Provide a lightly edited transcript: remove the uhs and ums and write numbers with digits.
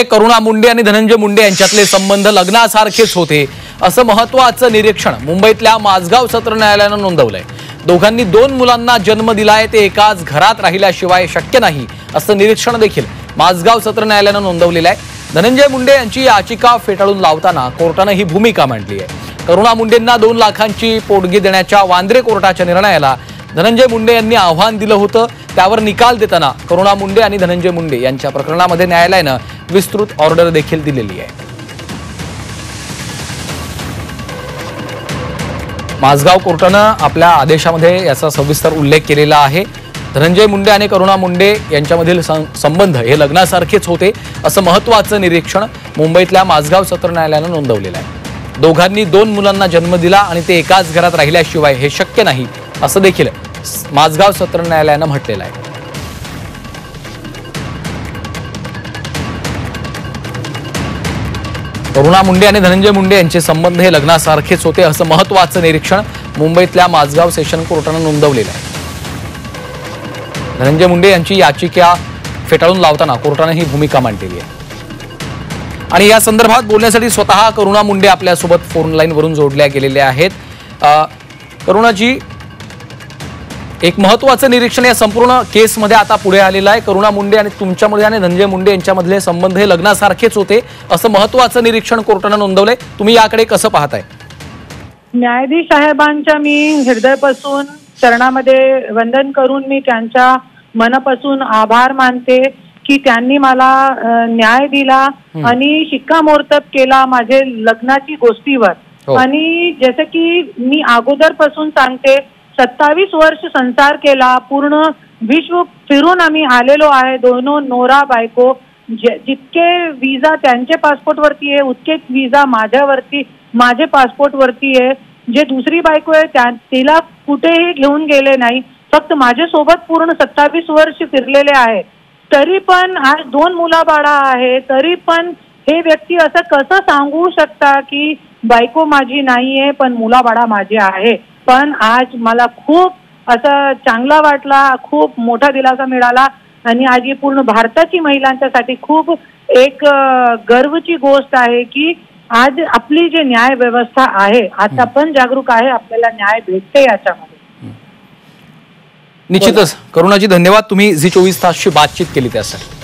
करुणा मुंडे आणि धनंजय मुंडे यांच्यातले संबंध लग्नासारखेच होते असं महत्त्वाचं निरीक्षण मुंबईतल्या माझगाव सत्र न्यायालयानं नोंदवलंय। दोघांनी 2 मुलांना जन्म दिलाय, ते एकाच घरात राहिल्याशिवाय शक्य नाही असं निरीक्षण देखील माझगाव सत्र न्यायालयानं नोंदवलेलं आहे। धनंजय मुंडे यांची याचिका फेटाळून लावताना कोर्टानं ही भूमिका मांडली आहे। करुणा मुंडेंना 2 लाखांची पोटगी देण्याच्या वांद्रे कोर्टाच्या निर्णयाला धनंजय मुंडे यांनी आव्हान दिलं होतं। त्यावर निकाल देताना करुणा मुंडे आणि धनंजय मुंडे यांच्या प्रकरणामध्ये न्यायालयानं विस्तृत ऑर्डर देखील दिलेली आहे। माझगाव कोर्टानं आपल्या आदेशामध्ये याचा सविस्तर उल्लेख केलेला आहे। धनंजय मुंडे आणि करुणा मुंडे यांच्यामधील संबंध हे लग्नासारखेच होते असं महत्त्वाचं निरीक्षण मुंबईतल्या माझगाव सत्र न्यायालयानं नोंदवलेलं आहे। दोघांनी 2 मुलांना जन्म दिला आणि ते एकाच घरात राहिल्याशिवाय हे शक्य नाही असं देखील माझगाव सत्र न्यायालयानं म्हटलेलं आहे। करुणा मुंडे आणि धनंजय मुंडे यांचे संबंध हे लग्नासारखेच होते असं महत्त्वाचं निरीक्षण मुंबईतल्या माझगाव सेशन कोर्टानं नोंदवलेलं आहे। धनंजय मुंडे यांची याचिका फेटाळून लावताना कोर्टानं ही भूमिका मांडलेली आहे। आणि या संदर्भात बोलण्यासाठी स्वतः करुणा मुंडे आपल्यासोबत फोन लाईन वरून जोडल्या गेलेल्या आहेत। करुणाजी, एक महत्त्वाचं निरीक्षण या संपूर्ण केसमध्ये आता पुढे आलेलं आहे। करुणा मुंडे आणि तुमच्यामध्ये आणि धनंजय मुंडे यांच्यामधले संबंध हे लग्नासारखेच होते असं महत्त्वाचं निरीक्षण कोर्टानं नोंदवलंय। तुम्ही याकडे कसं पाहताय? न्यायाधीश साहेबांच्या मी हृदयापासून चरणामध्ये वंदन करून मी त्यांच्या मनापासून आभार मानते की त्यांनी मला न्याय दिला आणि शिक्कामोर्तब केला माझे लग्नाची गोष्टीवर। आणि जसं की मी अगोदरपासून सांगते, 27 वर्ष संसार केला, पूर्ण विश्व फिरून आम्ही आलेलो आहे। दोनों नोरा बायको, जितके विजा त्यांचे पासपोर्ट वरती आहे उतकेच विजा माझ्यावरती, माझे पासपोर्ट वरती आहे। जे दुसरी बायको आहे तिला कुठेही घेऊन गेले नाही, फक्त माझ्यासोबत पूर्ण 27 वर्ष फिरलेले आहे। तरी पण आज 2 मुलाबाळा आहे, तरी पण हे व्यक्ती असं कसं सांगू शकता की बायको माझी नाहीये पण मुलाबाळा माझे आहे। पण आज मला खूप असं चांगला वाटला, खूप मोठा दिलासा मिळाला आणि आज ही पूर्ण भारताची महिलांच्यासाठी खूप एक गर्वची गोष्ट आहे की आज आपली जे न्याय व्यवस्था आहे आता पण जागरूक आहे, आपल्याला न्याय भेटते याच्यामध्ये। निश्चितच करुणाजी, धन्यवाद, तुम्ही झी 24 तासची बातचीत केली त्यासाठी।